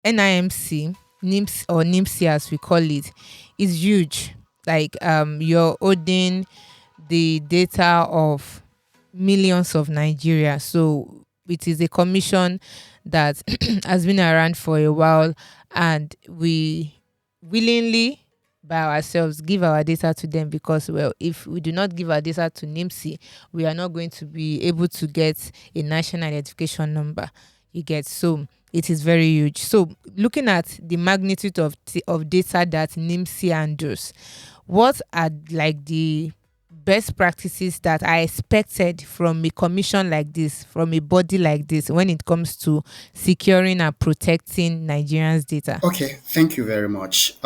NIMC, NIMS or NIMC as we call it, is huge. Like you're holding the data of millions of Nigeria. So it is a commission that has been around for a while, and we willingly by ourselves give our data to them because, well, if we do not give our data to NIMC, we are not going to be able to get a national identification number. You get, so it is very huge. So looking at the magnitude of data that NIMC handles, what are like the best practices that are expected from a commission like this, from a body like this, when it comes to securing and protecting Nigerians' data? Okay, thank you very much.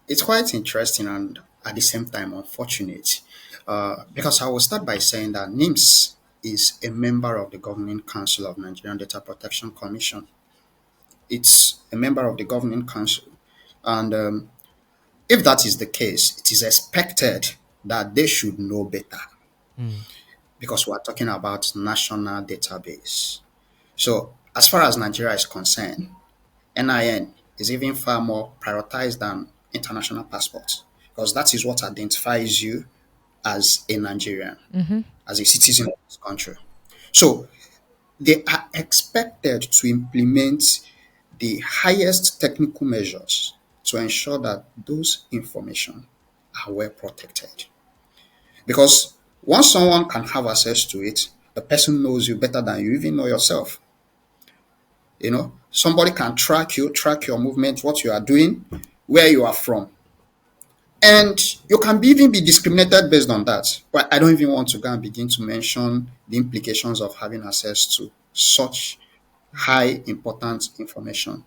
It's quite interesting and at the same time unfortunate because I will start by saying that NIMS is a member of the Governing Council of Nigerian Data Protection Commission. It's a member of the Governing Council. And if that is the case, it is expected that they should know better because we're talking about national database. So, as far as Nigeria is concerned, NIN is even far more prioritized than international passports because that is what identifies you as a Nigerian, as a citizen of this country. So they are expected to implement the highest technical measures to ensure that those information are well protected. Because once someone can have access to it, the person knows you better than you even know yourself. Somebody can track you, track your movement, what you are doing, where you are from. And you can even be discriminated based on that. But I don't even want to go and begin to mention the implications of having access to such high important information.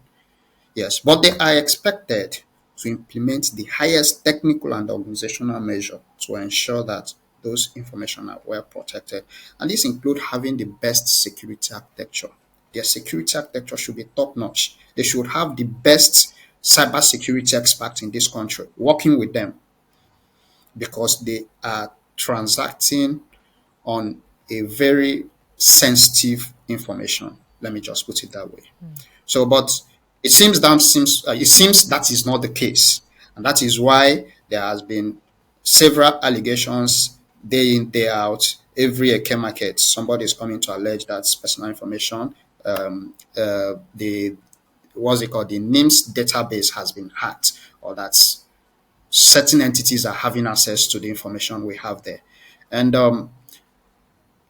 Yes, but they are expected to implement the highest technical and organizational measure to ensure that those information are well protected. And this includes having the best security architecture. Their security architecture should be top notch. They should have the best cybersecurity experts in this country working with them because they are transacting on a very sensitive information. Let me just put it that way. So, but it seems that is not the case, and that is why there has been several allegations day in day out. Every Eke market, somebody is coming to allege that personal information, the what's it called, the NIMS database has been hacked, or that certain entities are having access to the information we have there. And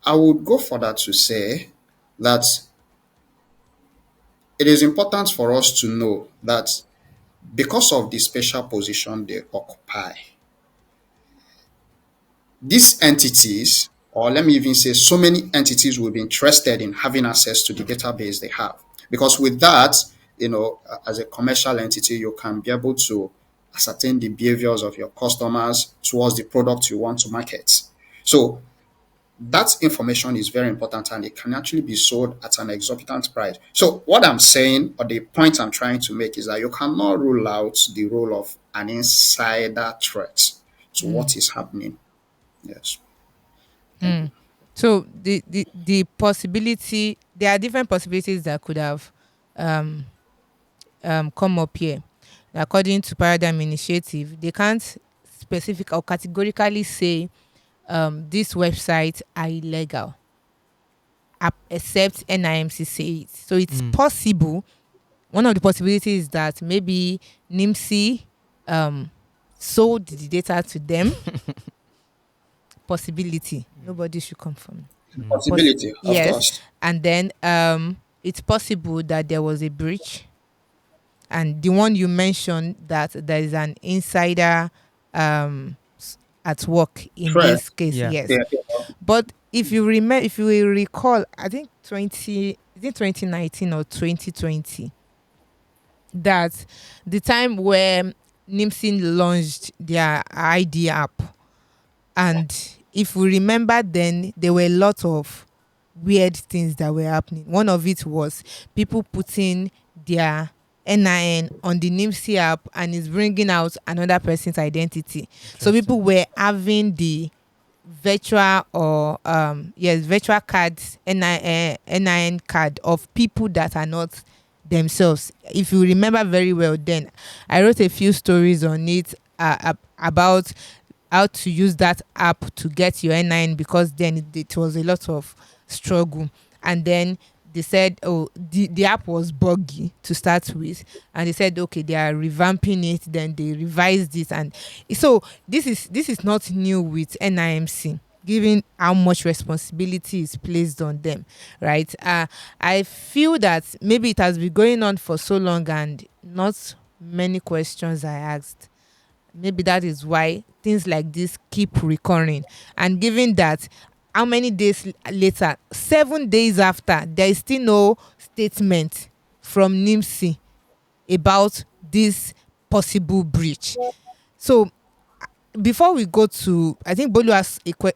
I would go further to say that it is important for us to know that because of the special position they occupy, these entities, or let me even say so many entities, will be interested in having access to the database they have. Because with that, as a commercial entity, you can be able to ascertain the behaviors of your customers towards the product you want to market. So that information is very important and it can actually be sold at an exorbitant price. So what I'm saying, or the point I'm trying to make, is that you cannot rule out the role of an insider threat to what is happening. Yes. Thank you. So the possibility, there are different possibilities that could have um, come up here. According to Paradigm Initiative, they can't specific or categorically say these websites are illegal except NIMC say it. So it's possible. One of the possibilities is that maybe NIMC sold the data to them. Possibility. Nobody should confirm. Possibility, of Yes, course. and then it's possible that there was a breach, and the one you mentioned, that there is an insider at work in Threat. this case. Yeah. Yes, Yeah. but if you remember, if you will recall, I think 2019 or 2020, that the time where NIMSIN launched their ID app, and if we remember, then there were a lot of weird things that were happening. One of it was people putting their NIN on the NIMSI app and it's bringing out another person's identity. So people were having the virtual or virtual cards, NIN card of people that are not themselves. If you remember very well, then I wrote a few stories on it, about how to use that app to get your NIN, because then it was a lot of struggle. And then they said, oh, the app was buggy to start with, and they said, okay, they are revamping it. Then they revised it, and so this is not new with NIMC, given how much responsibility is placed on them, right? I feel that maybe it has been going on for so long and not many questions are asked. Maybe that is why things like this keep recurring. And given that, how many days later, 7 days after, there is still no statement from NIMC about this possible breach. So before we go to, I think Bolu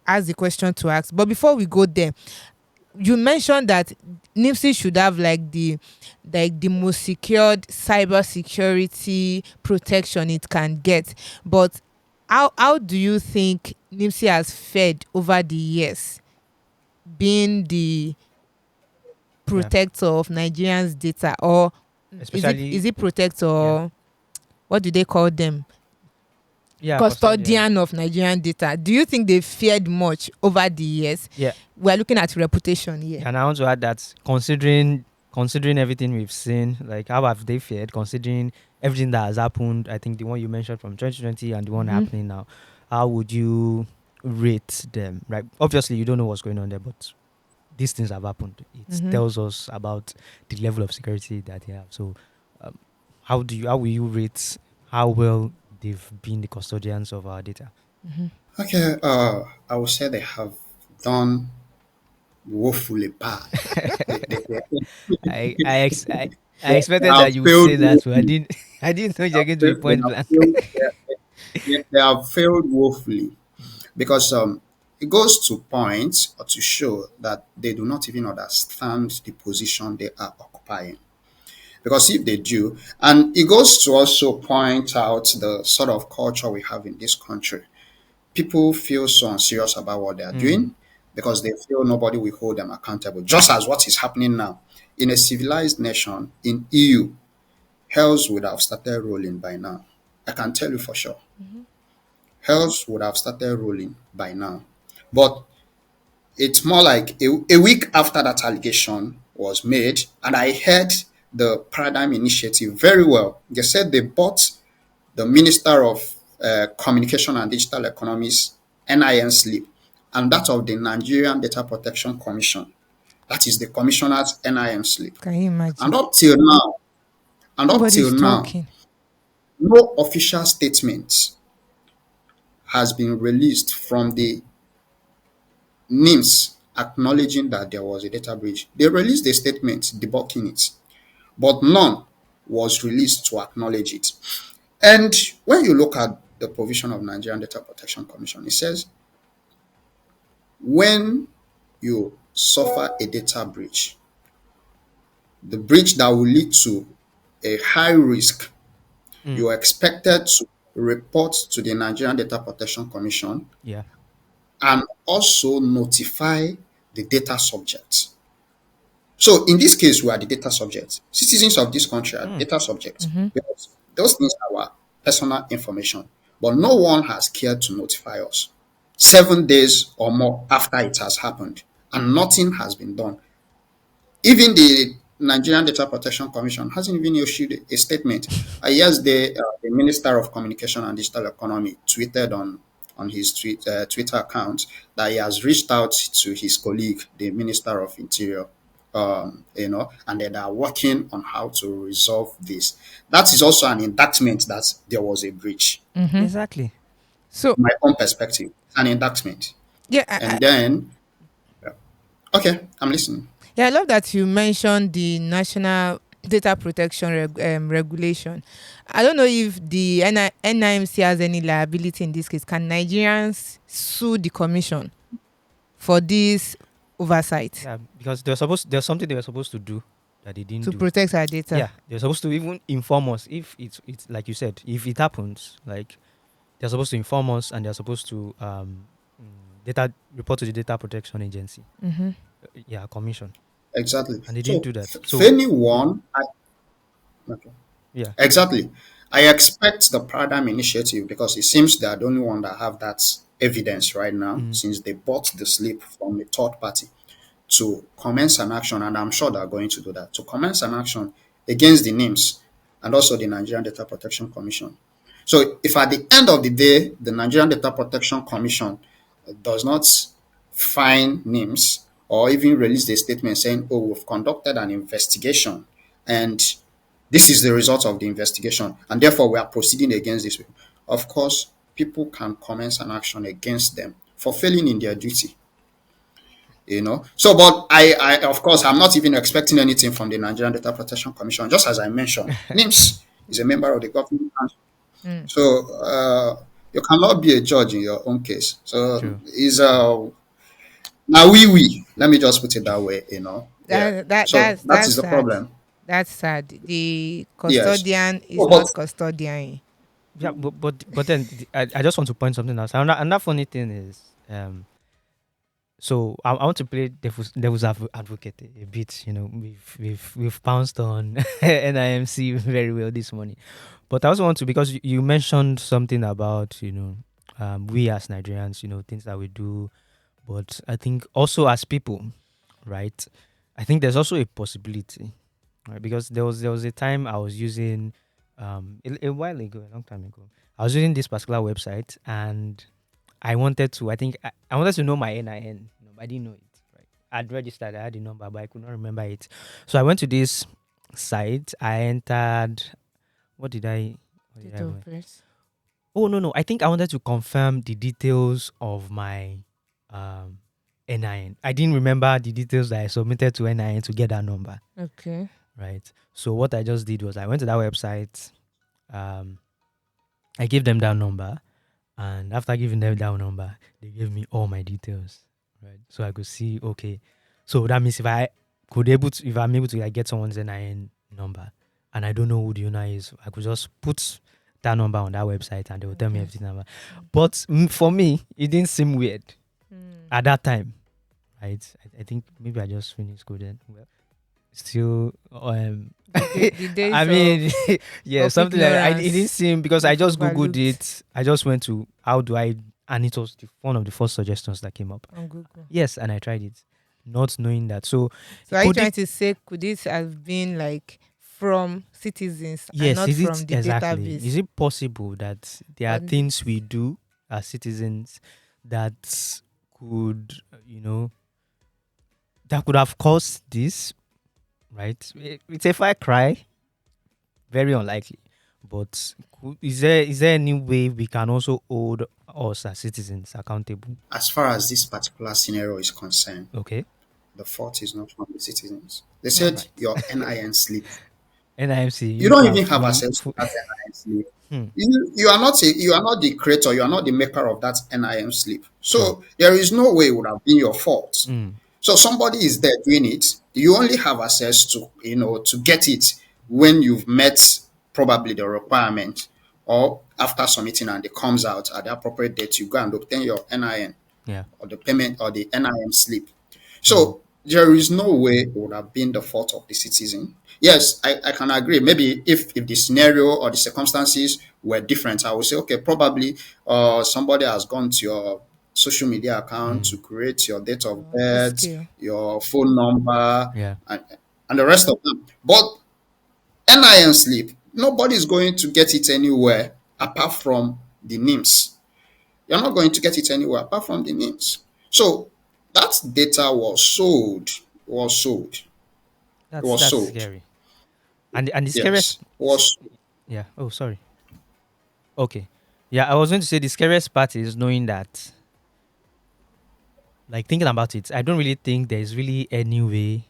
has a question to ask, but before we go there, you mentioned that NIMSI should have like the most secured cyber security protection it can get. But how do you think NIMSI has fared over the years, being the Yeah, protector of Nigerians' data, or is it especially is it protector, yeah, or what do they call them? yeah, custodian. Custodian of Nigerian data. Do you think they fared much over the years? Yeah, We're looking at reputation here. and I want to add that considering everything we've seen, like how have they fared, considering everything that has happened, I think the one you mentioned from 2020 and the one Mm-hmm. happening now, how would you rate them? Right, obviously you don't know what's going on there, but these things have happened. It Mm-hmm. tells us about the level of security that they have. So, um, how will you rate how well they've been the custodians of our data? Mm-hmm. Okay, I would say they have done woefully bad. They, I I, ex- I I they expected have that you would failed, say that, but I didn't. I didn't know you're going to be they point have blank. failed, they have failed woefully, because it goes to point or to show that they do not even understand the position they are occupying. Because if they do, and it goes to also point out the sort of culture we have in this country. People feel so unserious about what they are Mm, doing because they feel nobody will hold them accountable. Just as what is happening now in a civilized nation in EU, hells would have started rolling by now. I can tell you for sure. Mm-hmm. Hells would have started rolling by now. But it's more like a week after that allegation was made, and I heard the Paradigm Initiative very well. They said they bought the Minister of Communication and Digital Economies NIN slip, and that of the Nigerian Data Protection Commission. That is the commissioner's NIN slip. Can you And imagine? up till now, and up till Nobody's now, talking. no official statement has been released from the NIMS acknowledging that there was a data breach. They released a statement debunking it, but none was released to acknowledge it. And when you look at the provision of Nigerian Data Protection Commission, it says when you suffer a data breach, the breach that will lead to a high risk, mm, you are expected to report to the Nigerian Data Protection Commission yeah. and also notify the data subjects. So in this case, we are the data subjects. Citizens of this country are Mm, data subjects Mm-hmm. because those things are our personal information. But no one has cared to notify us 7 days or more after it has happened, and nothing has been done. Even the Nigerian Data Protection Commission hasn't even issued a statement. Yes, the Minister of Communication and Digital Economy tweeted on his Twitter account that he has reached out to his colleague, the Minister of Interior, and they are working on how to resolve this. That is also an indictment that there was a breach. Mm-hmm. exactly. So My own perspective, an indictment. yeah, And then, okay, I'm listening. I love that you mentioned the national data protection regulation. I don't know if the NIMC has any liability in this case. Can Nigerians sue the commission for this oversight Yeah, because there's something they were supposed to do that they didn't to do. protect our data? Yeah, they're supposed to even inform us if it's like you said, if it happens, like they're supposed to inform us and they're supposed to data report to the data protection agency. Mm-hmm. Yeah, commission, Exactly. and they didn't So, do that. for So anyone, Okay. Yeah. Exactly. I expect the Paradigm Initiative, because it seems they are the only one that have that evidence right now, Mm. since they bought the slip from a third party, to commence an action, and I'm sure they are going to do that, to commence an action against the NIMS and also the Nigerian Data Protection Commission. So if at the end of the day, the Nigerian Data Protection Commission does not fine NIMS or even release a statement saying, oh, we've conducted an investigation and this is the result of the investigation, and therefore we are proceeding against this, of course, people can commence an action against them for failing in their duty. So, but I of course, I'm not even expecting anything from the Nigerian Data Protection Commission. Just as I mentioned, NIMS is a member of the government council, Mm. so you cannot be a judge in your own case. So True. is now we let me just put it that way. Yeah. So that That's is the sad. problem. That's sad. The Yes. custodian is Oh, but not custodian. Yeah, but then I just want to point something else. And that funny thing is, so I want to play devil's advocate a bit. You know, we've pounced on NIMC very well this morning, but I also want to, because you mentioned something about, we as Nigerians, things that we do, but I think also as people, right? I think there's also a possibility, right? Because there was a time I was using, a while ago, a long time ago, I was using this particular website, and I wanted to know my NIN. But I didn't know it. Right? I'd registered, I had the number, but I could not remember it. So I went to this site. I entered. What did I? What did Date I? of birth. Oh no, no! I think I wanted to confirm the details of my um, NIN. I didn't remember the details that I submitted to NIN to get that number. Okay. Right. So what I just did was I went to that website. Um, I gave them that number. And after giving them that number, they gave me all my details, right? So I could see, okay. So that means if I'm able to like, get someone's NIN number, and I don't know who the owner is, I could just put that number on that website, and they will tell me Okay. everything about. But for me, it didn't seem weird Mm. at that time, right? I think maybe I just finished school then. Well, still, The I days mean, yeah, of something like that. It didn't ignorance seem, because I you've just googled overlooked it. I just went to how do I, and it was one of the first suggestions that came up. on Google. Yes, and I tried it, not knowing that. So So are you could trying it? to say could this have been like from citizens and Yes, not is it from the exactly? Is database? it possible that there are And things we do as citizens that could, that could have caused this? Right? It's a far cry. Very unlikely. But is there any way we can also hold us as citizens accountable? as far as this particular scenario is concerned, Okay. the fault is not from the citizens. They All said right. your NIN slip. NIMC, You you don't people are even have full, access to full. that NIN slip. Hmm. You are not the creator, you are not the maker of that NIN slip. True. So there is no way it would have been your fault. Hmm. So somebody is there doing it. You only have access to get it when you've met probably the requirement, or after submitting and it comes out at the appropriate date, you go and obtain your NIN Yeah. or the payment or the NIM slip. Hmm. So there is no way it would have been the fault of the citizen. Yes, I can agree. Maybe if the scenario or the circumstances were different, I would say, okay, probably somebody has gone to your social media account Hmm. to create your date of this birth, skill. your phone number, Yeah. and the rest of them. But NIN slip, nobody is going to get it anywhere apart from the names. You're not going to get it anywhere apart from the names. So that data was sold. It That's was that's sold. scary. And the scariest. Yes, was Yeah. Oh, sorry. Okay. Yeah, I was going to say the scariest part is knowing that, like, thinking about it, I don't really think there's really any way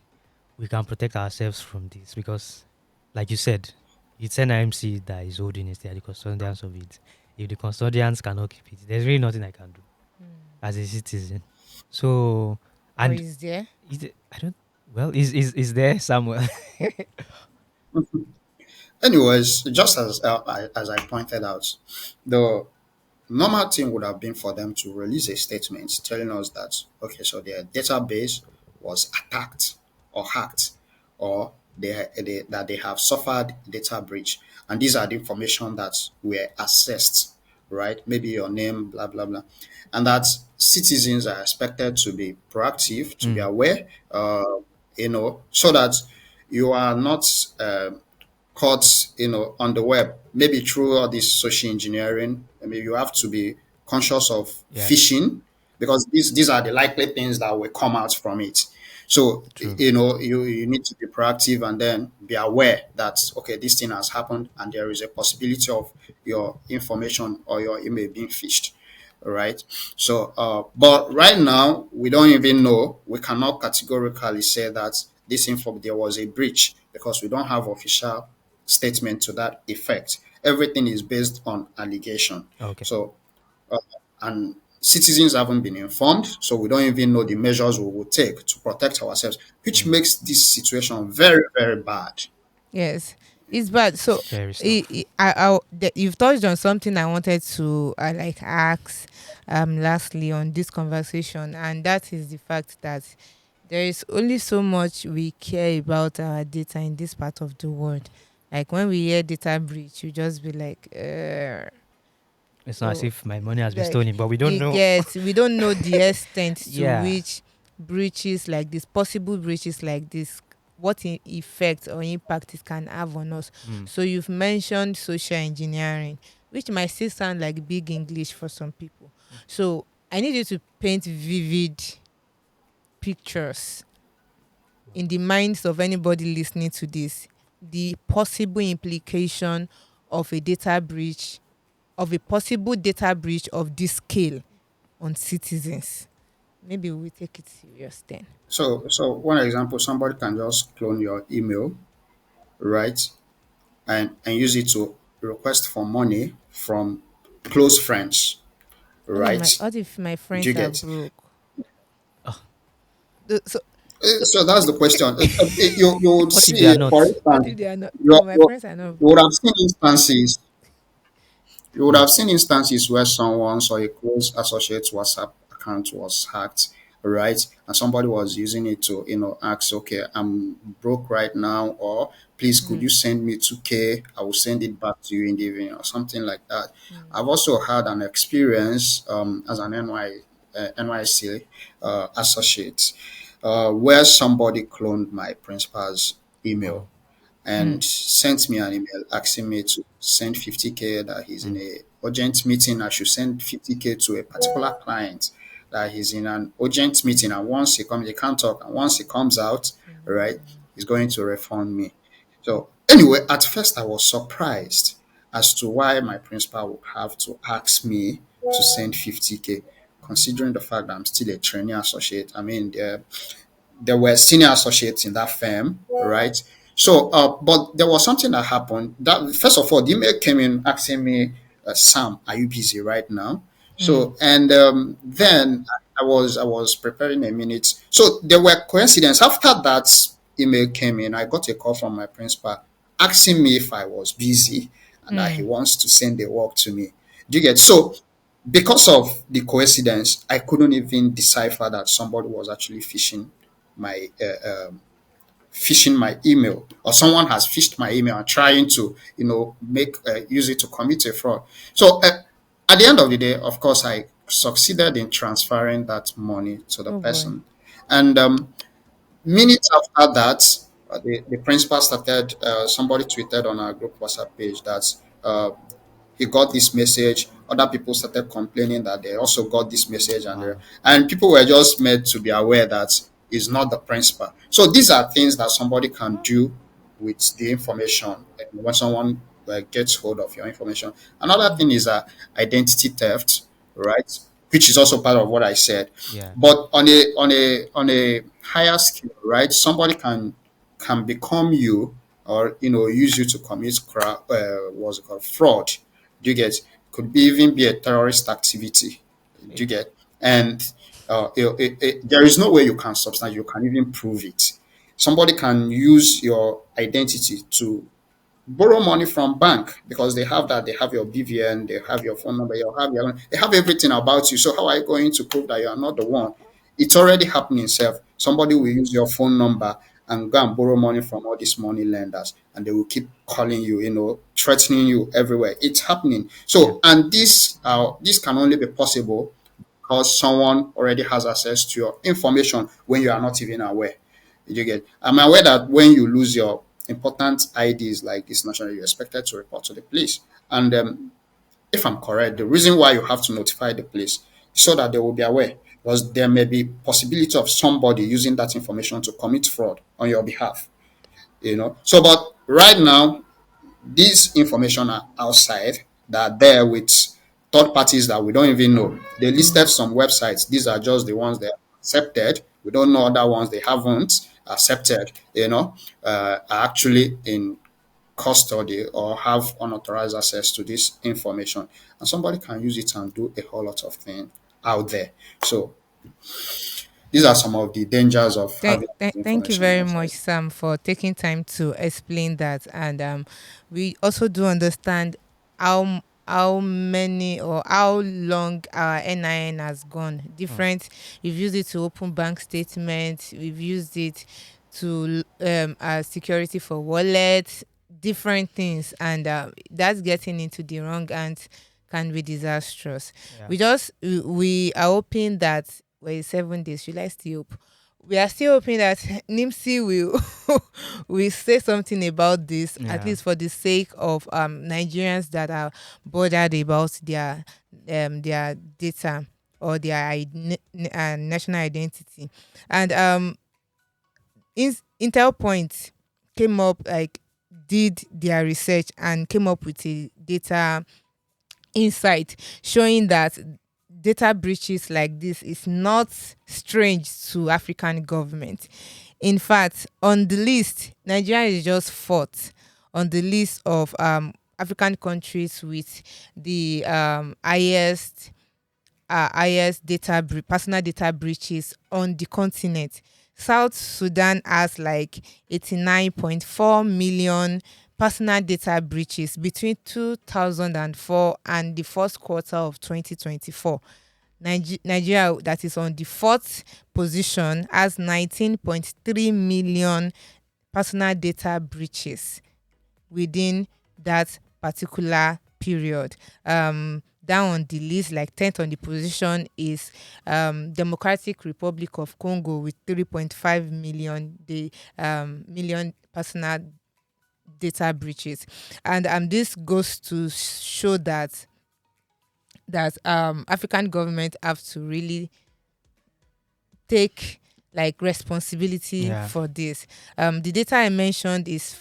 we can protect ourselves from this, because, like you said, it's NIMC that is holding it. They are the custodians of it. If the custodians cannot keep it, there's really nothing I can do as a citizen. So, Or and is there? I don't. Well, is there Samuel? anyways, just as I pointed out, the normal thing would have been for them to release a statement telling us that okay, so their database was attacked or hacked, or that they have suffered data breach, and these are the information that were accessed, right? Maybe your name, blah blah blah, and that citizens are expected to be proactive, to be Mm. aware, so that you are not caught, on the web, maybe through all this social engineering. I mean, you have to be conscious of Yeah. phishing, because these are the likely things that will come out from it. So, True. you need to be proactive and then be aware that, okay, this thing has happened and there is a possibility of your information or your email being phished. All right. So, but right now, we don't even know. We cannot categorically say that there was a breach, because we don't have official statement to that effect. Everything is based on allegation. Okay. So, and citizens haven't been informed, so we don't even know the measures we will take to protect ourselves, which Mm. makes this situation very, very bad. Yes, it's bad. So, Very stuff. you've touched on something I wanted to like ask lastly on this conversation, and that is the fact that there is only so much we care about our data in this part of the world. Like when we hear data breach, you just be like, It's not as so if my money has been like stolen, but we don't you know. get we don't know the extent to Yeah. which breaches like this, possible breaches like this, what effect or impact it can have on us. Mm. So you've mentioned social engineering, which might still sound like big English for some people. So I need you to paint vivid pictures in the minds of anybody listening to this, the possible implication of a data breach, of a possible data breach of this scale on citizens. Maybe we will take it serious then. So one example, somebody can just clone your email, right, and use it to request for money from close friends, right? What if my Do you friends are get? broke? Oh, So So that's the question. You would what if they are see, for not? what instance, if they are not? you, Oh, my you, friends are not you would broke. have seen instances You would Mm. have seen instances where someone's or a close associate's WhatsApp account was hacked, right? And somebody was using it to, ask, okay, I'm broke right now, or please could you Mm, send me 2K? I will send it back to you in the evening, or something like that. mm, I've also had an experience as an NYC associate, where somebody cloned my principal's email Wow. mm, and sent me an email asking me to send 50K, that he's in Mm. a urgent meeting. I should send 50K to a particular client, that he's in an urgent meeting. And once he comes, he can't talk. And once he comes out, right, he's going to refund me. So anyway, at first I was surprised as to why my principal would have to ask me to send 50K, considering the fact that I'm still a trainee associate. I mean, there were senior associates in that firm, right? So, but there was something that happened. That first of all, the email came in asking me, "Sam, are you busy right now?" mm, So, and then I was preparing a minute. So there were coincidence. After that email came in, I got a call from my principal asking me if I was busy and that he mm. wants to send the work to me. Do you get? So because of the coincidence, I couldn't even decipher that somebody was actually my phishing my email, or someone has phished my email and trying to make use it to commit a fraud. So at the end of the day, of course, I succeeded in transferring that money to the Oh boy. person, and minutes after that, the principal started. Somebody tweeted on our group WhatsApp page that he got this message. Other people started complaining that they also got this message, Wow. and people were just made to be aware that it's not the principal. So these are things that somebody can do with the information when someone gets hold of your information. Another Mm, thing is identity theft, right? Which is also part of what I said. Yeah. But on a higher scale, right? Somebody can become you, or use you to commit what's it called, fraud. Do you get? Could be even be a terrorist activity. Do you Hey. get? And there is no way you can substantiate, you can even prove it. Somebody can use your identity to borrow money from bank, because they have your BVN, they have your phone number, they have everything about you. So how are you going to prove that you are not the one? It's already happening itself. Somebody will use your phone number and go and borrow money from all these money lenders, and they will keep calling you, threatening you everywhere. It's happening. Yeah. So, and this can only be possible because someone already has access to your information when you are not even aware. Did you get? I'm aware that when you lose your important IDs like this national, you're expected to report to the police. And if I'm correct, the reason why you have to notify the police is so that they will be aware, because there may be possibility of somebody using that information to commit fraud on your behalf. So, but right now, these information are outside, that are there with third parties that we don't even know. They listed some websites. These are just the ones they accepted. We don't know other ones they haven't accepted, are actually in custody or have unauthorized access to this information. And somebody can use it and do a whole lot of things out there. So these are some of the dangers of having this Thank you information very outside. much, Sam, for taking time to explain that. And we also do understand how many or how long our NIN has gone. Mm. Different. We've used it to open bank statements. We've used it to as security for wallets, different things, and that's getting into the wrong hands can be disastrous. Yeah. We are hoping that, well, 7 days. Should I still hope? We are still hoping that NIMSI will will say something about this, at Yeah. least for the sake of Nigerians that are bothered about their data or their national identity. And Intel Point came up, like, did their research and came up with a data insight showing that data breaches like this is not strange to African government. In fact, on the list, Nigeria is just fourth on the list of African countries with the highest personal data breaches on the continent. South Sudan has like 89.4 million personal data breaches between 2004 and the first quarter of 2024. Nigeria, that is on the fourth position, has 19.3 million personal data breaches within that particular period. Down on the list, like 10th on the position, is Democratic Republic of Congo with 3.5 million million personal data breaches. And this goes to show that African government have to really take like responsibility Yeah. for this. The data I mentioned is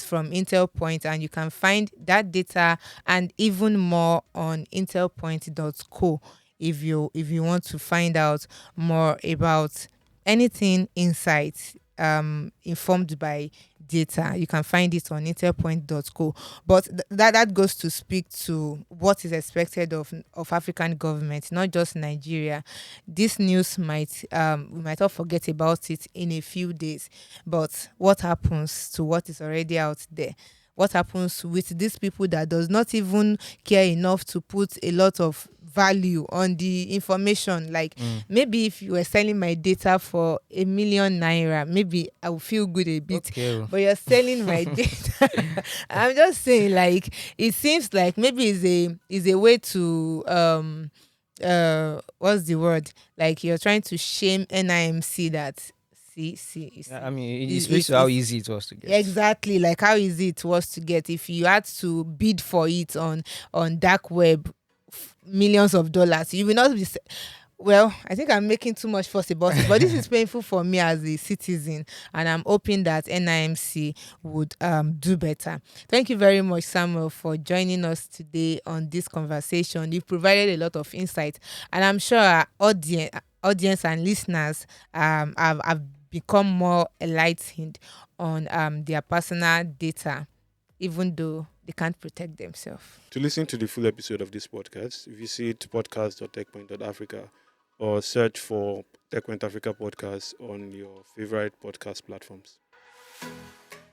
from Intel Point, and you can find that data and even more on intelpoint.co if you want to find out more about anything insights informed by data. You can find it on intelpoint.co. But that goes to speak to what is expected of African government, not just Nigeria. This news we might all forget about it in a few days, but what happens to what is already out there? What happens with these people that does not even care enough to put a lot of value on the information? Like, Mm. maybe if you were selling my data for 1 million naira, maybe I would feel good a bit. Okay. But you're selling my data. I'm just saying, like, it seems like maybe is a way to what's the word, like you're trying to shame NIMC. That see Yeah, I mean, it is speaks is to how is easy it was to get. exactly like how easy it was to get. If you had to bid for it on dark web, millions of dollars, you will not be well, I think I'm making too much fuss about it, but this is painful for me as a citizen, and I'm hoping that NIMC would do better. Thank you very much, Samuel, for joining us today on this conversation. You've provided a lot of insight, and I'm sure our audience and listeners have become more enlightened on their personal data, even though they can't protect themselves. To listen to the full episode of this podcast, visit podcast.techpoint.africa or search for Techpoint Africa Podcast on your favorite podcast platforms.